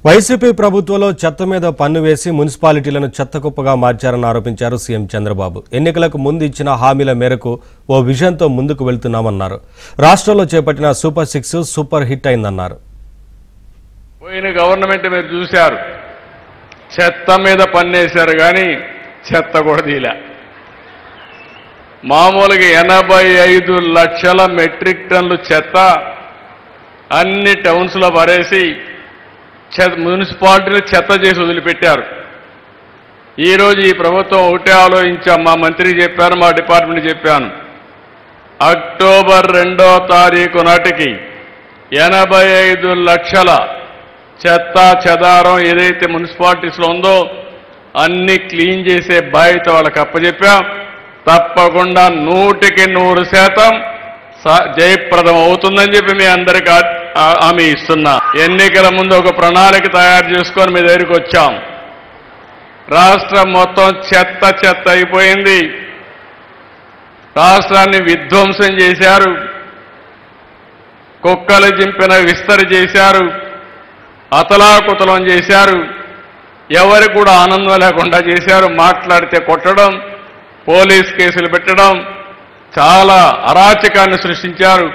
YCP ప్రభుత్వంలో చెత్త మీద పన్ను వేసి మున్సిపాలిటీలను చెత్తకుప్పగా మార్చారని ఆరోపించారు సీఎం చంద్రబాబు. ఎన్నికలకు ముందు ఇచ్చిన హామీల మేరకు ఓ విజన్తో ముందుకు వెళ్తున్నామన్నారు. రాష్ట్రంలో చేపట్టిన సూపర్ 6 సూపర్ హిట్ అయిందన్నారు. పోయిన గవర్నమెంట్ మీరు చూశారు, చెత్త మీద పన్నేశారు కానీ చెత్త కూడా తీలా. మామూలుగా 85 లక్షల మెట్రిక్ టన్నులు చెత్త అన్ని టౌన్స్లో పరేసి మున్సిపాలిటీలు చెత్త చేసి వదిలిపెట్టారు. ఈరోజు ఈ ప్రభుత్వం ఒకటే ఆలోచించాం, మా మంత్రి చెప్పారు, మా డిపార్ట్మెంట్ చెప్పాను, అక్టోబర్ 2వ తారీఖు నాటికి 85 లక్షల చెత్త చెదారం ఏదైతే మున్సిపాలిటీస్లో ఉందో అన్ని క్లీన్ చేసే బాధ్యత వాళ్ళకి అప్పచెప్పాం. తప్పకుండా 100% జయప్రదం అవుతుందని చెప్పి మీ అందరికీ హామీ ఇస్తున్నా. ఎన్నికల ముందు ఒక ప్రణాళిక తయారు చేసుకొని మీ దగ్గరికి వచ్చాం. రాష్ట్రం మొత్తం చెత్త అయిపోయింది. రాష్ట్రాన్ని విధ్వంసం చేశారు, కుక్కలు చింపిన విస్తరి చేశారు, అతలాకుతలం చేశారు, ఎవరికి కూడా ఆనందం లేకుండా చేశారు. మాట్లాడితే కొట్టడం, పోలీస్ కేసులు పెట్టడం, చాలా అరాచకాన్ని సృష్టించారు.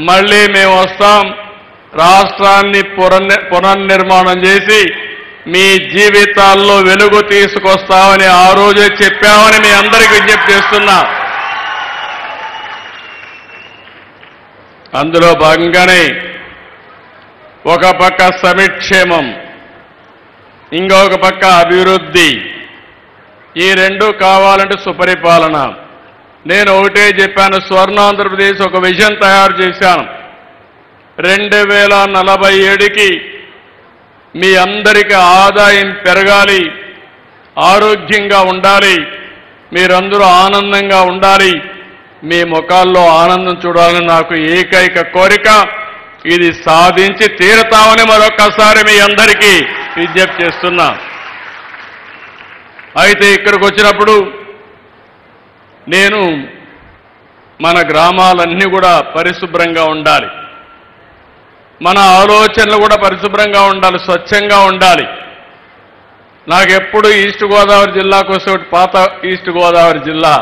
మళ్ళీ మేము వస్తాం, రాష్ట్రాన్ని పునర్నిర్మాణం చేసి మీ జీవితాల్లో వెలుగు తీసుకొస్తామని ఆ రోజే చెప్పామని మీ అందరికీ విజ్ఞప్తి చేస్తున్నా. అందులో భాగంగానే ఒక పక్క సంక్షేమం, ఇంకొక పక్క అభివృద్ధి, ఈ రెండు కావాలంటే సుపరిపాలన. నేను ఒకటే చెప్పాను, స్వర్ణాంధ్రప్రదేశ్ ఒక విజన్ తయారు చేశాను. 2047కి మీ అందరికీ ఆదాయం పెరగాలి, ఆరోగ్యంగా ఉండాలి, మీరందరూ ఆనందంగా ఉండాలి, మీ ముఖాల్లో ఆనందం చూడాలని నాకు ఏకైక కోరిక. ఇది సాధించి తీరతామని మరొకసారి మీ అందరికీ విజ్ఞప్తి చేస్తున్నా. అయితే ఇక్కడికి వచ్చినప్పుడు నేను మన గ్రామాలన్నీ కూడా పరిశుభ్రంగా ఉండాలి, మన ఆలోచనలు కూడా పరిశుభ్రంగా ఉండాలి, స్వచ్ఛంగా ఉండాలి. నాకెప్పుడు ఈస్ట్ గోదావరి జిల్లాకు వస్తే, పాత ఈస్ట్ గోదావరి జిల్లా,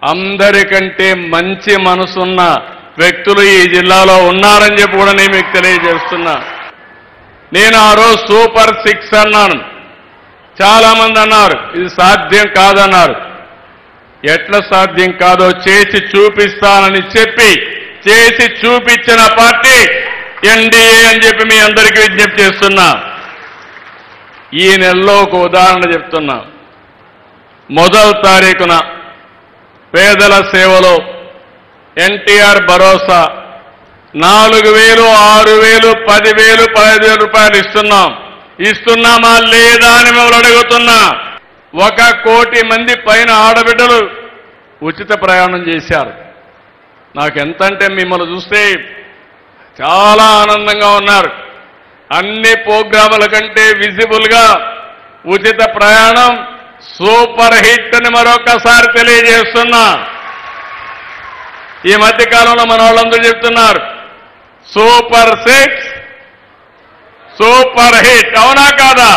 అందరికంటే మంచి మనసున్న వ్యక్తులు ఈ జిల్లాలో ఉన్నారని చెప్పి కూడా నేను మీకు తెలియజేస్తున్నా. నేను ఆ రోజు సూపర్ 6 అన్నాను. చాలామంది అన్నారు ఇది సాధ్యం కాదన్నారు. ఎట్లా సాధ్యం కాదో చేసి చూపిస్తానని చెప్పి చేసి చూపించిన పార్టీ ఎన్డీఏ అని చెప్పి మీ అందరికీ విజ్ఞప్తి చేస్తున్నా. ఈ నెలలో ఒక ఉదాహరణ చెప్తున్నా. మొదటి తారీఖున పేదల సేవలో ఎన్టీఆర్ భరోసా 4,000, 6,000, 10,000, 15,000 రూపాయలు ఇస్తున్నామా లేదా అని మిమ్మల్ని అడుగుతున్నా. 1 కోటి మంది పైన ఆడబిడ్డలు ఉచిత ప్రయాణం చేశారు. నాకెంతంటే మిమ్మల్ని చూస్తే చాలా ఆనందంగా ఉన్నారు. అన్ని ప్రోగ్రాముల కంటే విజిబుల్గా ఉచిత ప్రయాణం సూపర్ హిట్ అని మరొకసారి తెలియజేస్తున్నా. ఈ మధ్య కాలంలో మన వాళ్ళందరూ చెప్తున్నారు సూపర్ 6 సూపర్ హిట్, అవునా కాదా?